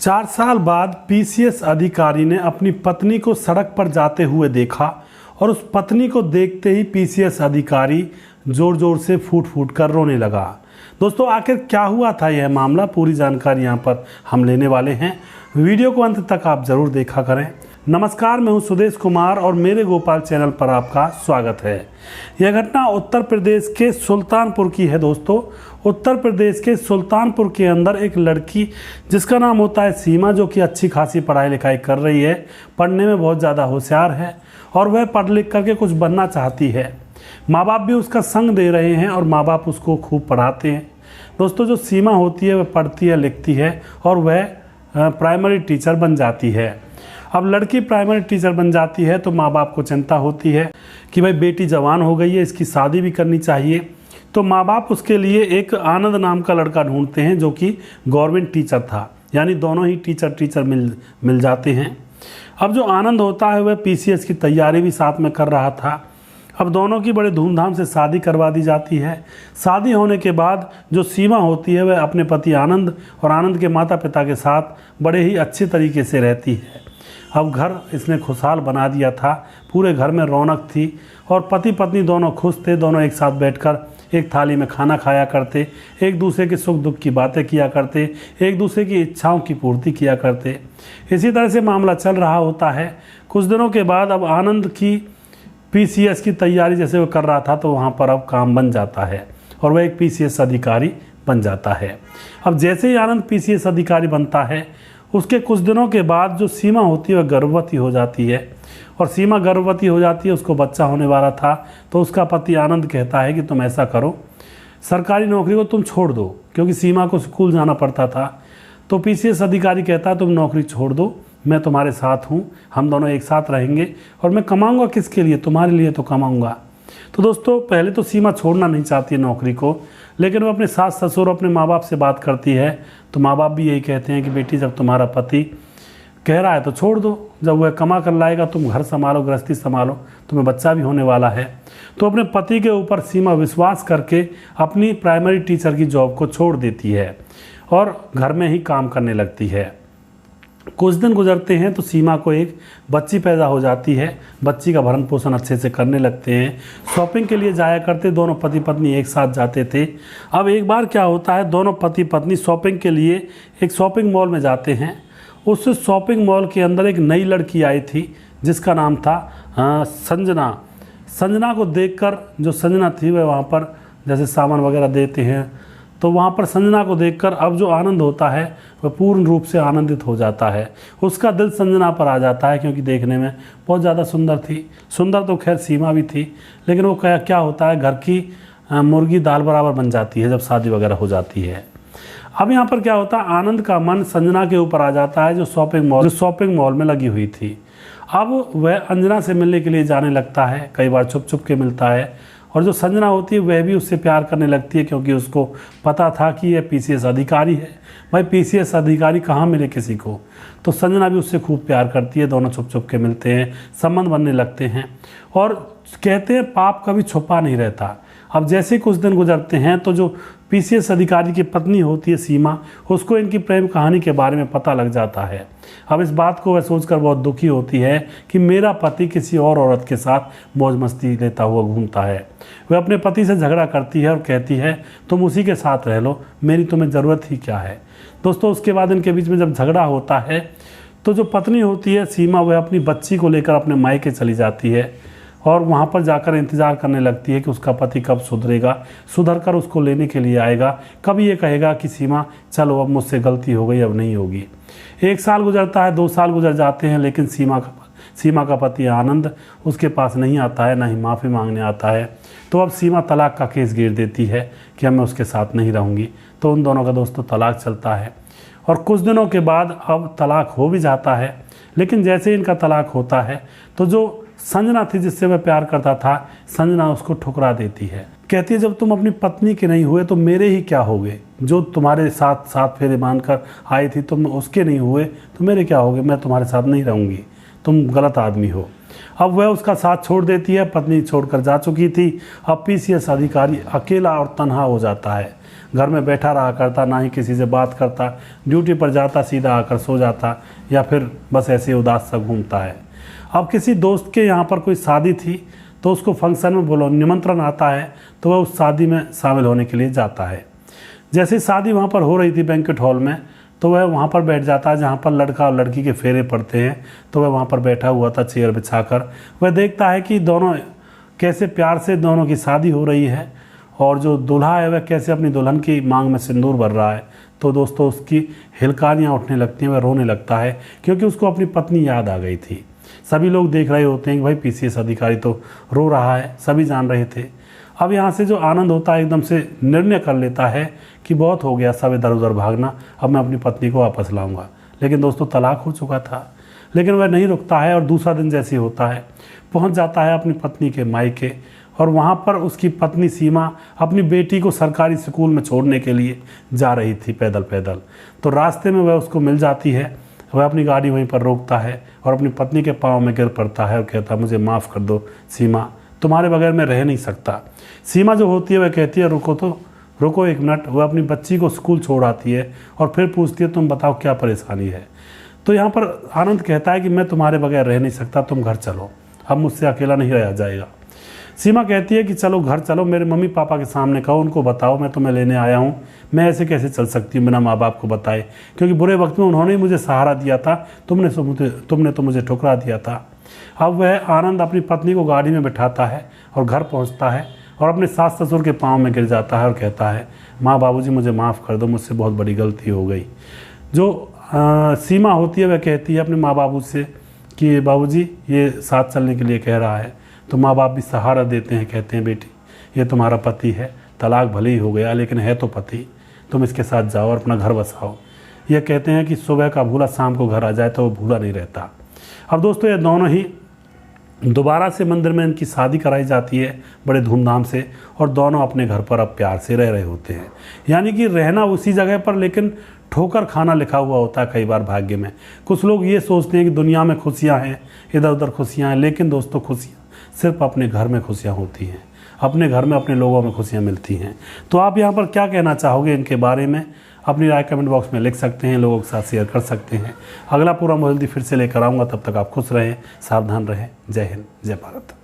4 साल बाद पीसीएस अधिकारी ने अपनी पत्नी को सड़क पर जाते हुए देखा और उस पत्नी को देखते ही पीसीएस अधिकारी जोर जोर से फूट फूट कर रोने लगा। दोस्तों, आखिर क्या हुआ था यह मामला, पूरी जानकारी यहाँ पर हम लेने वाले हैं। वीडियो को अंत तक आप जरूर देखा करें। नमस्कार, मैं हूं सुदेश कुमार और मेरे गोपाल चैनल पर आपका स्वागत है। यह घटना उत्तर प्रदेश के सुल्तानपुर की है। दोस्तों, उत्तर प्रदेश के सुल्तानपुर के अंदर एक लड़की जिसका नाम होता है सीमा, जो कि अच्छी खासी पढ़ाई लिखाई कर रही है, पढ़ने में बहुत ज़्यादा होशियार है और वह पढ़ लिख करके कुछ बनना चाहती है। माँ बाप भी उसका संग दे रहे हैं और माँ बाप उसको खूब पढ़ाते हैं। दोस्तों, जो सीमा होती है वह पढ़ती है, लिखती है और वह प्राइमरी टीचर बन जाती है। अब लड़की प्राइमरी टीचर बन जाती है तो माँ बाप को चिंता होती है कि भाई बेटी जवान हो गई है, इसकी शादी भी करनी चाहिए। तो माँ बाप उसके लिए एक आनंद नाम का लड़का ढूंढते हैं जो कि गवर्नमेंट टीचर था, यानी दोनों ही टीचर मिल जाते हैं। अब जो आनंद होता है वह पीसीएस की तैयारी भी साथ में कर रहा था। अब दोनों की बड़े धूमधाम से शादी करवा दी जाती है। शादी होने के बाद जो सीमा होती है वह अपने पति आनंद और आनंद के माता पिता के साथ बड़े ही अच्छे तरीके से रहती है। अब घर इसने खुशहाल बना दिया था, पूरे घर में रौनक थी और पति पत्नी दोनों खुश थे। दोनों एक साथ बैठकर एक थाली में खाना खाया करते, एक दूसरे के सुख दुख की बातें किया करते, एक दूसरे की इच्छाओं की पूर्ति किया करते। इसी तरह से मामला चल रहा होता है। कुछ दिनों के बाद अब आनंद की पीसीएस की तैयारी जैसे वो कर रहा था तो वहाँ पर अब काम बन जाता है और वह एक पीसीएस अधिकारी बन जाता है। अब जैसे ही आनंद पीसीएस अधिकारी बनता है, उसके कुछ दिनों के बाद जो सीमा होती है वह गर्भवती हो जाती है और सीमा गर्भवती हो जाती है, उसको बच्चा होने वाला था। तो उसका पति आनंद कहता है कि तुम ऐसा करो, सरकारी नौकरी को तुम छोड़ दो, क्योंकि सीमा को स्कूल जाना पड़ता था। तो पीसीएस अधिकारी कहता है तुम नौकरी छोड़ दो, मैं तुम्हारे साथ हूँ, हम दोनों एक साथ रहेंगे और मैं कमाऊँगा किसके लिए, तुम्हारे लिए तो कमाऊँगा। तो दोस्तों, पहले तो सीमा छोड़ना नहीं चाहती है नौकरी को, लेकिन वो अपने सास ससुर अपने माँ बाप से बात करती है तो माँ बाप भी यही कहते हैं कि बेटी जब तुम्हारा पति कह रहा है तो छोड़ दो, जब वह कमा कर लाएगा तुम घर संभालो, गृहस्थी संभालो, तुम्हें बच्चा भी होने वाला है। तो अपने पति के ऊपर सीमा विश्वास करके अपनी प्राइमरी टीचर की जॉब को छोड़ देती है और घर में ही काम करने लगती है। कुछ दिन गुजरते हैं तो सीमा को एक बच्ची पैदा हो जाती है। बच्ची का भरण पोषण अच्छे से करने लगते हैं। शॉपिंग के लिए जाया करते, दोनों पति पत्नी एक साथ जाते थे। अब एक बार क्या होता है, दोनों पति पत्नी शॉपिंग के लिए एक शॉपिंग मॉल में जाते हैं। उस शॉपिंग मॉल के अंदर एक नई लड़की आई थी जिसका नाम था संजना। संजना को देखकर जो संजना थी वह वहाँ पर जैसे सामान वगैरह देते हैं, तो वहाँ पर संजना को देखकर अब जो आनंद होता है वह पूर्ण रूप से आनंदित हो जाता है। उसका दिल संजना पर आ जाता है क्योंकि देखने में बहुत ज़्यादा सुंदर थी। सुंदर तो खैर सीमा भी थी, लेकिन वो क्या होता है, घर की मुर्गी दाल बराबर बन जाती है जब शादी वगैरह हो जाती है। अब यहाँ पर क्या होता है, आनंद का मन संजना के ऊपर आ जाता है जो शॉपिंग मॉल में लगी हुई थी। अब वह अंजना से मिलने के लिए जाने लगता है, कई बार छुप छुप के मिलता है और जो संजना होती है वह भी उससे प्यार करने लगती है क्योंकि उसको पता था कि यह पीसीएस अधिकारी है। भाई पीसीएस अधिकारी कहाँ मिले किसी को, तो संजना भी उससे खूब प्यार करती है। दोनों छुप छुप के मिलते हैं, संबंध बनने लगते हैं और कहते हैं पाप कभी छुपा नहीं रहता। अब जैसे कुछ दिन गुजरते हैं तो जो पीसीएस अधिकारी की पत्नी होती है सीमा, उसको इनकी प्रेम कहानी के बारे में पता लग जाता है। अब इस बात को वह सोचकर बहुत दुखी होती है कि मेरा पति किसी और औरत के साथ मौज मस्ती लेता हुआ घूमता है। वह अपने पति से झगड़ा करती है और कहती है तुम उसी के साथ रह लो, मेरी तुम्हें ज़रूरत ही क्या है। दोस्तों, उसके बाद इनके बीच में जब झगड़ा होता है तो जो पत्नी होती है सीमा, वह अपनी बच्ची को लेकर अपने मायके चली जाती है और वहाँ पर जाकर इंतज़ार करने लगती है कि उसका पति कब सुधरेगा, सुधर कर उसको लेने के लिए आएगा, कब ये कहेगा कि सीमा चलो अब मुझसे गलती हो गई, अब नहीं होगी। 1 साल गुजरता है, 2 साल गुजर जाते हैं, लेकिन सीमा का पति आनंद उसके पास नहीं आता है, ना ही माफ़ी मांगने आता है। तो अब सीमा तलाक का केस गिर देती है कि अब मैं उसके साथ नहीं रहूँगी। तो उन दोनों का दोस्तों तलाक चलता है और कुछ दिनों के बाद अब तलाक हो भी जाता है। लेकिन जैसे इनका तलाक होता है तो जो संजना थी जिससे वह प्यार करता था, संजना उसको ठुकरा देती है। कहती है जब तुम अपनी पत्नी के नहीं हुए तो मेरे ही क्या होगे, जो तुम्हारे साथ 7 फेरे बांधकर आई थी तुम उसके नहीं हुए तो मेरे क्या होगे, मैं तुम्हारे साथ नहीं रहूँगी, तुम गलत आदमी हो। अब वह उसका साथ छोड़ देती है, पत्नी छोड़कर जा चुकी थी। अब पीसीएस अधिकारी अकेला और तन्हा हो जाता है। घर में बैठा रहा करता, ना ही किसी से बात करता, ड्यूटी पर जाता सीधा आकर सो जाता या फिर बस ऐसे उदास सा घूमता है। अब किसी दोस्त के यहाँ पर कोई शादी थी तो उसको फंक्शन में बोलो निमंत्रण आता है तो वह उस शादी में शामिल होने के लिए जाता है। जैसे शादी वहाँ पर हो रही थी बैंक्वेट हॉल में, तो वह वहाँ पर बैठ जाता है जहाँ पर लड़का और लड़की के फेरे पड़ते हैं। तो वह वहाँ पर बैठा हुआ था चेयर बिछाकर। वह देखता है कि दोनों कैसे प्यार से दोनों की शादी हो रही है और जो दूल्हा है वह कैसे अपनी दुल्हन की मांग में सिंदूर भर रहा है। तो दोस्तों उसकी हिलकारियाँ उठने लगती हैं, वह रोने लगता है क्योंकि उसको अपनी पत्नी याद आ गई थी। सभी लोग देख रहे होते हैं कि भाई पीसीएस अधिकारी तो रो रहा है, सभी जान रहे थे। अब यहाँ से जो आनंद होता है एकदम से निर्णय कर लेता है कि बहुत हो गया सब इधर उधर भागना, अब मैं अपनी पत्नी को वापस लाऊंगा। लेकिन दोस्तों तलाक हो चुका था। लेकिन वह नहीं रुकता है और दूसरा दिन जैसे होता है पहुँच जाता है अपनी पत्नी के मायके। और वहाँ पर उसकी पत्नी सीमा अपनी बेटी को सरकारी स्कूल में छोड़ने के लिए जा रही थी पैदल पैदल। तो रास्ते में वह उसको मिल जाती है। वह अपनी गाड़ी वहीं पर रोकता है और अपनी पत्नी के पाँव में गिर पड़ता है और कहता है मुझे माफ़ कर दो सीमा, तुम्हारे बगैर मैं रह नहीं सकता। सीमा जो होती है वह कहती है रुको एक मिनट। वह अपनी बच्ची को स्कूल छोड़ आती है और फिर पूछती है तुम बताओ क्या परेशानी है। तो यहाँ पर आनंद कहता है कि मैं तुम्हारे बगैर रह नहीं सकता, तुम घर चलो, अब मुझसे अकेला नहीं रहा जाएगा। सीमा कहती है कि चलो घर चलो, मेरे मम्मी पापा के सामने कहो, उनको बताओ मैं तुम्हें लेने आया हूँ। मैं ऐसे कैसे चल सकती हूँ बिना माँ बाप को बताए, क्योंकि बुरे वक्त में उन्होंने ही मुझे सहारा दिया था, तुमने तो मुझे ठुकरा दिया था। अब वह आनंद अपनी पत्नी को गाड़ी में बिठाता है और घर पहुँचता है और अपने सास ससुर के पाँव में गिर जाता है और कहता है माँ बाबूजी मुझे माफ़ कर दो, मुझसे बहुत बड़ी गलती हो गई। जो सीमा होती है वह कहती है अपने माँ बाबू से कि बाबूजी ये साथ चलने के लिए कह रहा है। तो माँ बाप भी सहारा देते हैं, कहते हैं बेटी ये तुम्हारा पति है, तलाक भले ही हो गया लेकिन है तो पति, तुम इसके साथ जाओ और अपना घर बसाओ। यह कहते हैं कि सुबह का भूला शाम को घर आ जाए तो वो भूला नहीं रहता। अब दोस्तों ये दोनों ही दोबारा से मंदिर में इनकी शादी कराई जाती है बड़े धूमधाम से और दोनों अपने घर पर अब प्यार से रह रहे होते हैं। यानी कि रहना उसी जगह पर लेकिन ठोकर खाना लिखा हुआ होता है कई बार भाग्य में। कुछ लोग ये सोचते हैं कि दुनिया में खुशियाँ हैं, इधर उधर खुशियाँ हैं, लेकिन दोस्तों खुशियाँ सिर्फ अपने घर में खुशियाँ होती हैं, अपने घर में अपने लोगों में खुशियाँ मिलती हैं। तो आप यहाँ पर क्या कहना चाहोगे इनके बारे में? अपनी राय कमेंट बॉक्स में लिख सकते हैं, लोगों के साथ शेयर कर सकते हैं। अगला पूरा जल्दी फिर से लेकर आऊँगा, तब तक आप खुश रहें, सावधान रहें। जय हिंद, जय भारत।